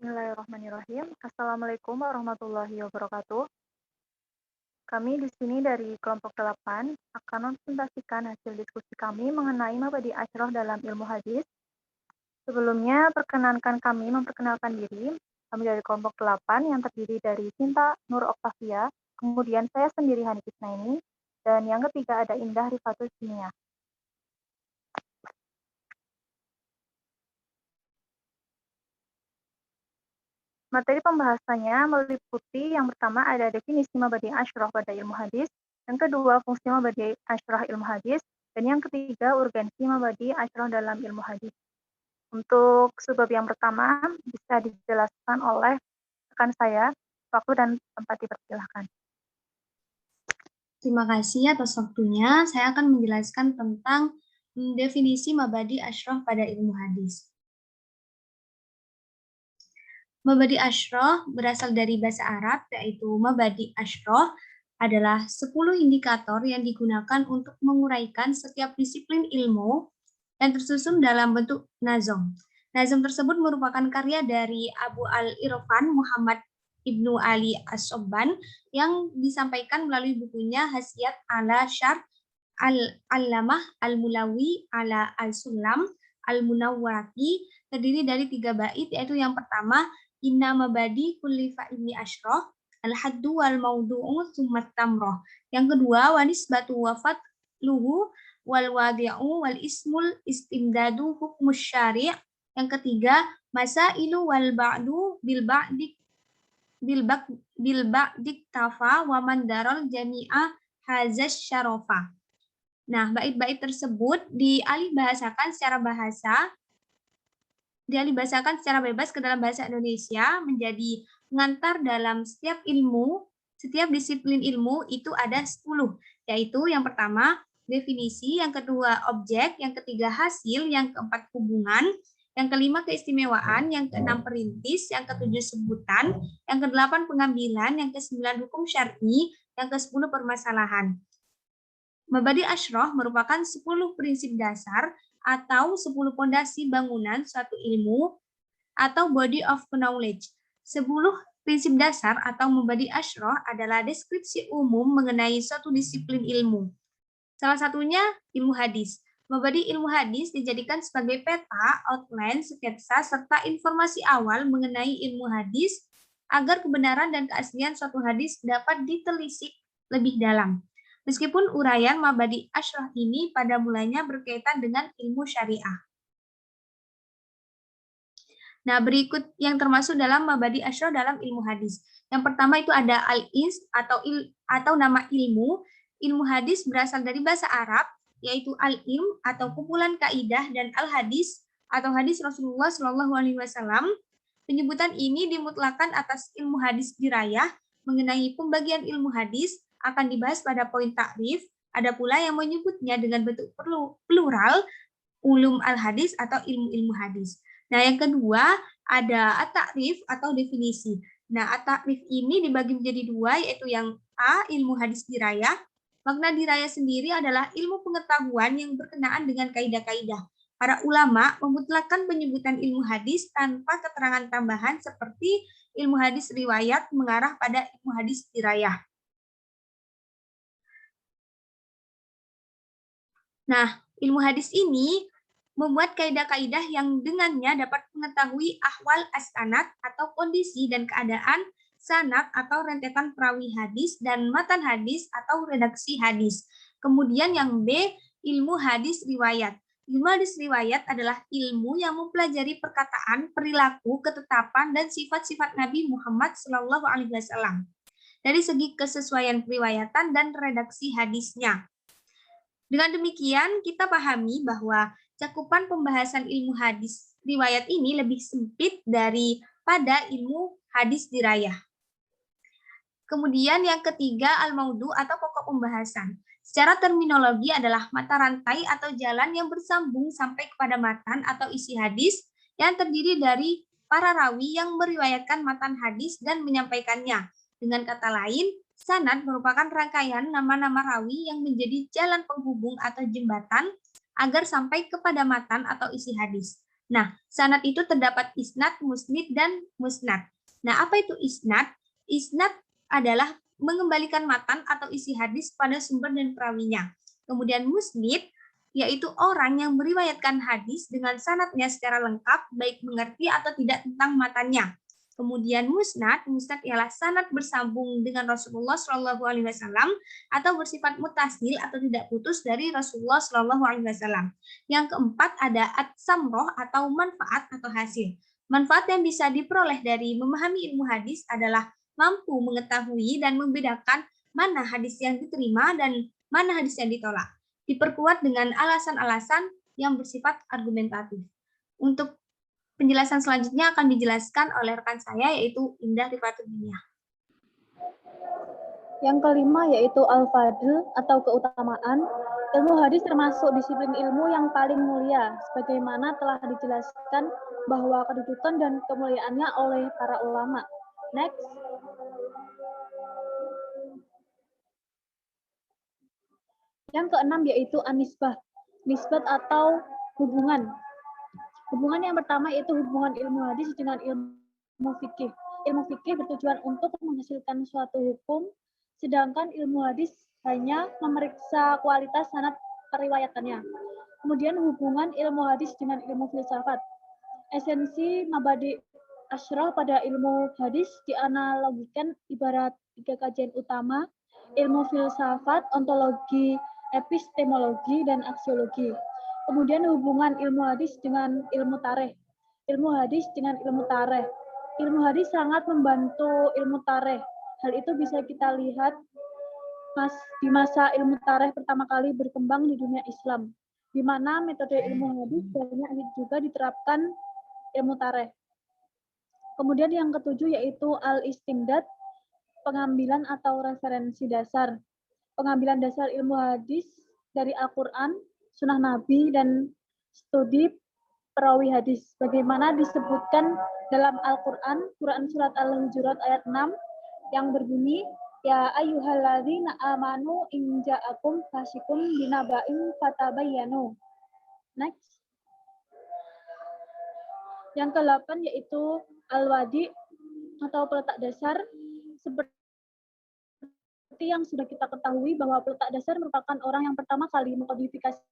Bismillahirrahmanirrahim. Assalamualaikum warahmatullahi wabarakatuh. Kami di sini dari kelompok 8 akan mempresentasikan hasil diskusi kami mengenai mabadi asyrah dalam ilmu hadis. Sebelumnya, perkenankan kami memperkenalkan diri. Kami dari kelompok 8 yang terdiri dari Sinta Nur Oktavia, kemudian saya sendiri Hani Kisnaini, dan yang ketiga ada Indah Rifatus Dunia. Materi pembahasannya meliputi yang pertama ada definisi mabadi asyrah pada ilmu hadis, yang kedua fungsi mabadi asyrah ilmu hadis, dan yang ketiga urgensi mabadi asyrah dalam ilmu hadis. Untuk sebab yang pertama bisa dijelaskan oleh rekan saya. Waktu dan tempat dipersilahkan. Terima kasih atas waktunya. Saya akan menjelaskan tentang definisi mabadi asyrah pada ilmu hadis. Mabadi asyrah berasal dari bahasa Arab, yaitu mabadi asyrah adalah 10 indikator yang digunakan untuk menguraikan setiap disiplin ilmu yang tersusun dalam bentuk nazom. Nazom tersebut merupakan karya dari Abu al-Irfan Muhammad Ibnu Ali As-Sobban yang disampaikan melalui bukunya Hasiat ala Syarh Al-Allamah Al-Mulawi ala Al-Sulam Al-Munawwarati, terdiri dari 3 bait, yaitu yang pertama inna mabadi kulli fa'ini asyrah al-haddu wal maudu'u summat tamroh. Yang kedua wanisbatu wafat luhu wal wadi'u wal ismul istimdadu hukmus syari'. Yang ketiga masailu wal ba'du bil ba'dik tafa wa mandarol jami'a hazas syarofa. Nah, bait-bait tersebut dialihbahasakan secara bebas ke dalam bahasa Indonesia menjadi pengantar dalam setiap disiplin ilmu itu ada 10, yaitu yang pertama definisi, yang kedua objek, yang ketiga hasil, yang keempat hubungan, yang kelima keistimewaan, yang keenam perintis, yang ketujuh sebutan, yang kedelapan pengambilan, yang kesembilan hukum syar'i, yang kesepuluh permasalahan. Mabadi asyrah merupakan 10 prinsip dasar atau 10 pondasi bangunan suatu ilmu atau body of knowledge. 10 prinsip dasar atau mabadi asyrah adalah deskripsi umum mengenai suatu disiplin ilmu. Salah satunya ilmu hadis. Mabadi ilmu hadis dijadikan sebagai peta, outline, sketsa, serta informasi awal mengenai ilmu hadis agar kebenaran dan keaslian suatu hadis dapat ditelisik lebih dalam. Meskipun uraian mabadi asyrah ini pada mulanya berkaitan dengan ilmu syariah. Nah, berikut yang termasuk dalam mabadi asyrah dalam ilmu hadis. Yang pertama itu ada al-is atau nama ilmu. Ilmu hadis berasal dari bahasa Arab, yaitu al-ilm atau kumpulan kaidah, dan al-hadis atau hadis Rasulullah SAW. Penyebutan ini dimutlakan atas ilmu hadis dirayah. Mengenai pembagian ilmu hadis akan dibahas pada poin takrif. Ada pula yang menyebutnya dengan bentuk plural, ulum al-hadis atau ilmu-ilmu hadis. Nah, yang kedua ada at-ta'rif atau definisi. Nah, at-ta'rif ini dibagi menjadi 2, yaitu yang A, ilmu hadis dirayah. Makna dirayah sendiri adalah ilmu pengetahuan yang berkenaan dengan kaidah-kaidah. Para ulama memutlakkan penyebutan ilmu hadis tanpa keterangan tambahan seperti ilmu hadis riwayat mengarah pada ilmu hadis dirayah. Nah, ilmu hadis ini membuat kaidah-kaidah yang dengannya dapat mengetahui ahwal as-sanad atau kondisi dan keadaan sanad atau rentetan perawi hadis dan matan hadis atau redaksi hadis. Kemudian yang B, ilmu hadis riwayat. Ilmu hadis riwayat adalah ilmu yang mempelajari perkataan, perilaku, ketetapan, dan sifat-sifat Nabi Muhammad SAW dari segi kesesuaian periwayatan dan redaksi hadisnya. Dengan demikian, kita pahami bahwa cakupan pembahasan ilmu hadis riwayat ini lebih sempit daripada ilmu hadis dirayah. Kemudian yang ketiga, al-maudu atau pokok pembahasan. Secara terminologi adalah mata rantai atau jalan yang bersambung sampai kepada matan atau isi hadis yang terdiri dari para rawi yang meriwayatkan matan hadis dan menyampaikannya. Dengan kata lain, sanad merupakan rangkaian nama-nama rawi yang menjadi jalan penghubung atau jembatan agar sampai kepada matan atau isi hadis. Nah, sanad itu terdapat isnad, musnid, dan musnad. Nah, apa itu isnad? Isnad adalah mengembalikan matan atau isi hadis pada sumber dan perawinya. Kemudian musnid yaitu orang yang meriwayatkan hadis dengan sanadnya secara lengkap, baik mengerti atau tidak tentang matanya. Kemudian musnad ialah sanad bersambung dengan Rasulullah Shallallahu Alaihi Wasallam atau bersifat mutasil atau tidak putus dari Rasulullah Shallallahu Alaihi Wasallam. Yang keempat ada at-samroh atau manfaat atau hasil. Manfaat yang bisa diperoleh dari memahami ilmu hadis adalah mampu mengetahui dan membedakan mana hadis yang diterima dan mana hadis yang ditolak. Diperkuat dengan alasan-alasan yang bersifat argumentatif. Untuk penjelasan selanjutnya akan dijelaskan oleh rekan saya, yaitu Indah Rifatuddiniyah. Yang kelima yaitu al-fadl atau keutamaan. Ilmu hadis termasuk disiplin ilmu yang paling mulia, sebagaimana telah dijelaskan bahwa kedudukan dan kemuliaannya oleh para ulama. Next. Yang keenam yaitu an-nisbah. Nisbat atau hubungan. Hubungan yang pertama yaitu hubungan ilmu hadis dengan ilmu fikih. Ilmu fikih bertujuan untuk menghasilkan suatu hukum, sedangkan ilmu hadis hanya memeriksa kualitas sanad periwayatannya. Kemudian hubungan ilmu hadis dengan ilmu filsafat. Esensi mabadi asyrah pada ilmu hadis dianalogikan ibarat tiga kajian utama, ilmu filsafat, ontologi, epistemologi, dan aksiologi. Kemudian hubungan ilmu hadis dengan ilmu tarikh. Ilmu hadis dengan ilmu tarikh. Ilmu hadis sangat membantu ilmu tarikh. Hal itu bisa kita lihat di masa ilmu tarikh pertama kali berkembang di dunia Islam, di mana metode ilmu hadis banyak juga diterapkan ilmu tarikh. Kemudian yang ketujuh yaitu al-istimdad, pengambilan atau referensi dasar. Pengambilan dasar ilmu hadis dari Al-Quran, Sunnah Nabi, dan studi perawi hadis. Bagaimana disebutkan dalam Al-Quran, Quran Surat Al-Hujurat ayat 6, yang berbunyi, Ya ayyuhalladzina amanu in ja'akum fasikum binaba'in fatabayyanu. Next. Yang ke-8 yaitu al-wadi atau peletak dasar. Seperti yang sudah kita ketahui bahwa peletak dasar merupakan orang yang pertama kali mengkodifikasikan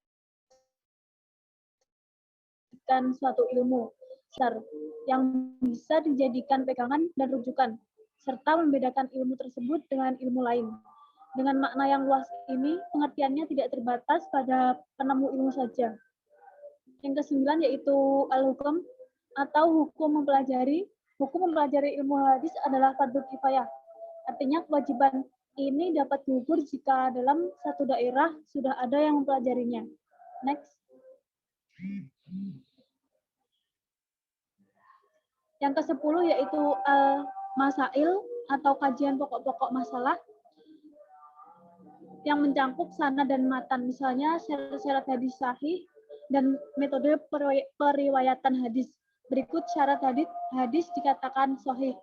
suatu ilmu yang bisa dijadikan pegangan dan rujukan, serta membedakan ilmu tersebut dengan ilmu lain. Dengan makna yang luas ini, pengertiannya tidak terbatas pada penemu ilmu saja. Yang ke-9 yaitu al-hukum atau hukum mempelajari. Hukum mempelajari ilmu hadis adalah fardhu kifayah. Artinya kewajiban ini dapat gugur jika dalam satu daerah sudah ada yang mempelajarinya. Next. Yang ke-10 yaitu al-masail atau kajian pokok-pokok masalah yang mencangkup sanad dan matan, misalnya syarat hadis sahih dan metode periwayatan hadis. Berikut syarat hadis dikatakan sahih.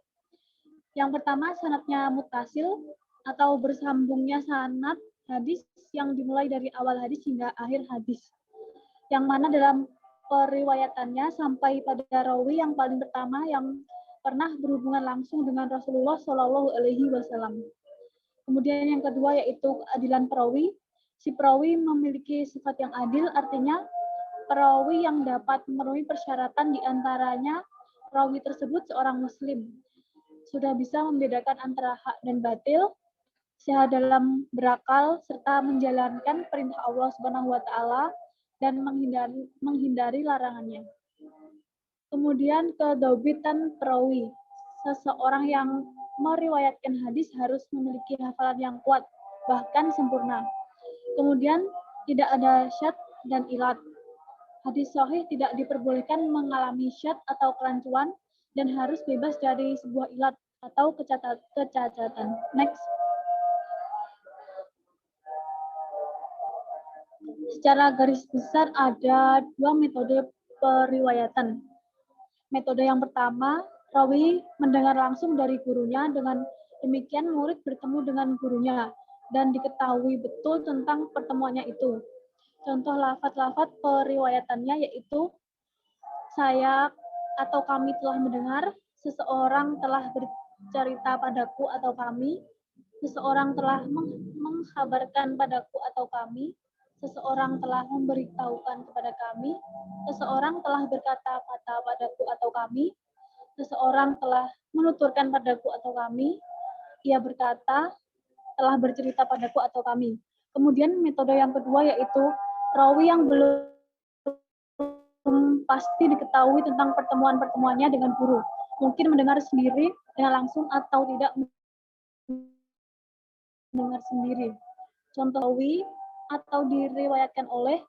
Yang pertama, sanadnya mutasil atau bersambungnya sanad hadis yang dimulai dari awal hadis hingga akhir hadis. Yang mana dalam periwayatannya sampai pada rawi yang paling pertama yang pernah berhubungan langsung dengan Rasulullah Shallallahu Alaihi Wasallam. Kemudian yang kedua yaitu keadilan perawi. Si perawi memiliki sifat yang adil, artinya perawi yang dapat memenuhi persyaratan diantaranya perawi tersebut seorang muslim, sudah bisa membedakan antara hak dan batil, sehat dalam berakal, serta menjalankan perintah Allah Subhanahu wa taala dan menghindari larangannya. Kemudian kedobitan perawi. Seseorang yang meriwayatkan hadis harus memiliki hafalan yang kuat, bahkan sempurna. Kemudian tidak ada syad dan ilat. Hadis sahih tidak diperbolehkan mengalami syad atau kerancuan dan harus bebas dari sebuah ilat atau kecacatan. Next. Secara garis besar ada dua metode periwayatan. Metode yang pertama, rawi mendengar langsung dari gurunya, dengan demikian murid bertemu dengan gurunya dan diketahui betul tentang pertemuannya itu. Contoh lafaz-lafaz periwayatannya yaitu saya atau kami telah mendengar, seseorang telah bercerita padaku atau kami, seseorang telah mengkabarkan padaku atau kami, seseorang telah memberitahukan kepada kami, seseorang telah berkata-kata padaku atau kami, seseorang telah menuturkan padaku atau kami, ia berkata, telah bercerita padaku atau kami. Kemudian metode yang kedua yaitu rawi yang belum pasti diketahui tentang pertemuan-pertemuannya dengan guru. Mungkin mendengar sendiri dengan langsung atau tidak mendengar sendiri. Contoh rawi atau diriwayatkan oleh,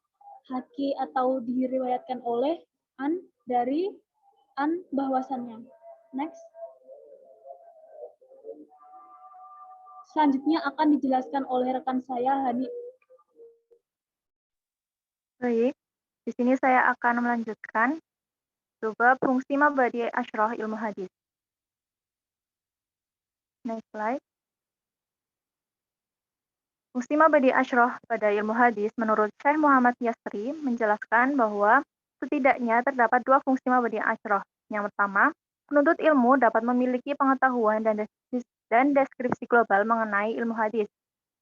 haki atau diriwayatkan oleh, an dari, an bahwasannya. Next. Selanjutnya akan dijelaskan oleh rekan saya, Hani. Baik, di sini saya akan melanjutkan coba fungsi mabadi asyrah ilmu hadis. Next slide. Fungsi mabadi asyrah pada ilmu hadis menurut Syekh Muhammad Yasri menjelaskan bahwa setidaknya terdapat dua fungsi mabadi asyrah. Yang pertama, penuntut ilmu dapat memiliki pengetahuan dan deskripsi global mengenai ilmu hadis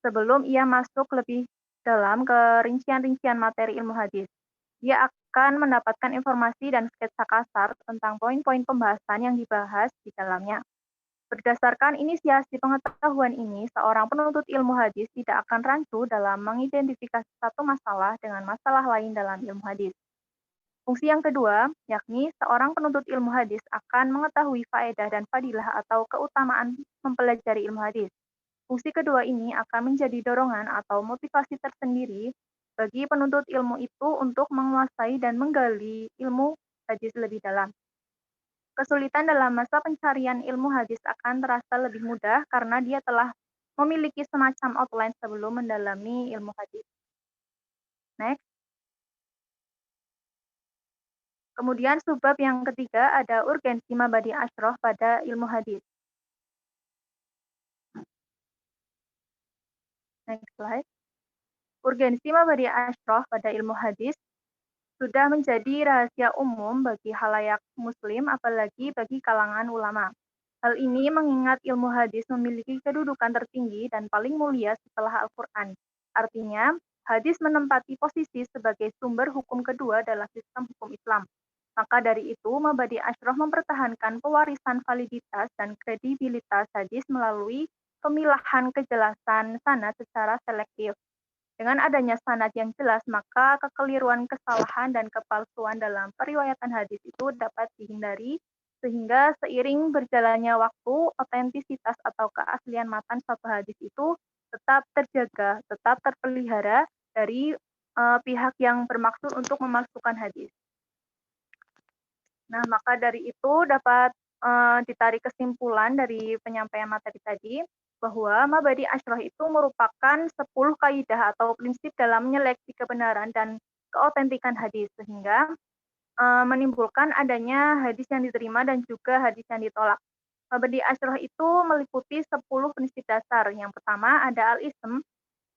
sebelum ia masuk lebih dalam ke rincian-rincian materi ilmu hadis. Ia akan mendapatkan informasi dan sketsa kasar tentang poin-poin pembahasan yang dibahas di dalamnya. Berdasarkan inisiasi pengetahuan ini, seorang penuntut ilmu hadis tidak akan rancu dalam mengidentifikasi satu masalah dengan masalah lain dalam ilmu hadis. Fungsi yang kedua, yakni seorang penuntut ilmu hadis akan mengetahui faedah dan fadilah atau keutamaan mempelajari ilmu hadis. Fungsi kedua ini akan menjadi dorongan atau motivasi tersendiri bagi penuntut ilmu itu untuk menguasai dan menggali ilmu hadis lebih dalam. Kesulitan dalam masa pencarian ilmu hadis akan terasa lebih mudah karena dia telah memiliki semacam outline sebelum mendalami ilmu hadis. Next. Kemudian subbab yang ketiga ada urgensi mabadi asyrah pada ilmu hadis. Next slide. Urgensi mabadi asyrah pada ilmu hadis sudah menjadi rahasia umum bagi halayak muslim, apalagi bagi kalangan ulama. Hal ini mengingat ilmu hadis memiliki kedudukan tertinggi dan paling mulia setelah Al-Quran. Artinya, hadis menempati posisi sebagai sumber hukum kedua dalam sistem hukum Islam. Maka dari itu, mabadi asyrah mempertahankan pewarisan validitas dan kredibilitas hadis melalui pemilahan kejelasan sanad secara selektif. Dengan adanya sanad yang jelas, maka kekeliruan, kesalahan, dan kepalsuan dalam periwayatan hadis itu dapat dihindari, sehingga seiring berjalannya waktu, otentisitas atau keaslian matan suatu hadis itu tetap terjaga, tetap terpelihara dari pihak yang bermaksud untuk memalsukan hadis. Nah, maka dari itu dapat ditarik kesimpulan dari penyampaian materi tadi, bahwa mabadi asyrah itu merupakan 10 kaidah atau prinsip dalam menyeleksi kebenaran dan keautentikan hadis, sehingga menimbulkan adanya hadis yang diterima dan juga hadis yang ditolak. Mabadi asyrah itu meliputi 10 prinsip dasar. Yang pertama ada al-ism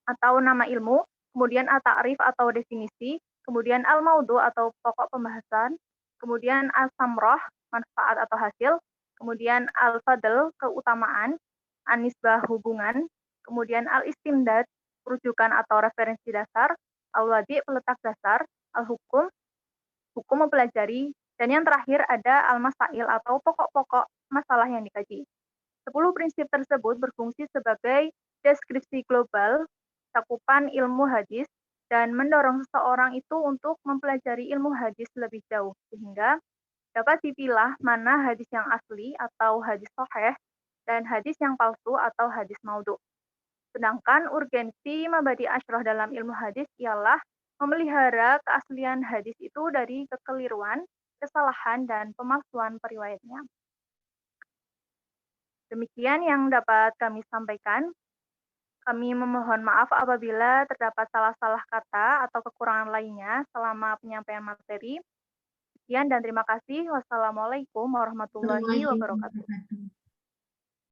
atau nama ilmu, kemudian at-ta'rif atau definisi, kemudian al-maudhu atau pokok pembahasan, kemudian al-samroh, manfaat atau hasil, kemudian al-fadl, keutamaan, anisbah hubungan, kemudian al-istimdad, rujukan atau referensi dasar, al-wadi, peletak dasar, al-hukum, hukum mempelajari, dan yang terakhir ada al-masail atau pokok-pokok masalah yang dikaji. 10 prinsip tersebut berfungsi sebagai deskripsi global cakupan ilmu hadis dan mendorong seseorang itu untuk mempelajari ilmu hadis lebih jauh, sehingga dapat dipilah mana hadis yang asli atau hadis sahih dan hadis yang palsu atau hadis maudhu. Sedangkan urgensi mabadi asyrah dalam ilmu hadis ialah memelihara keaslian hadis itu dari kekeliruan, kesalahan, dan pemalsuan periwayatnya. Demikian yang dapat kami sampaikan. Kami memohon maaf apabila terdapat salah-salah kata atau kekurangan lainnya selama penyampaian materi. Sekian dan terima kasih. Wassalamualaikum warahmatullahi Warahmatullahi wabarakatuh. wabarakatuh.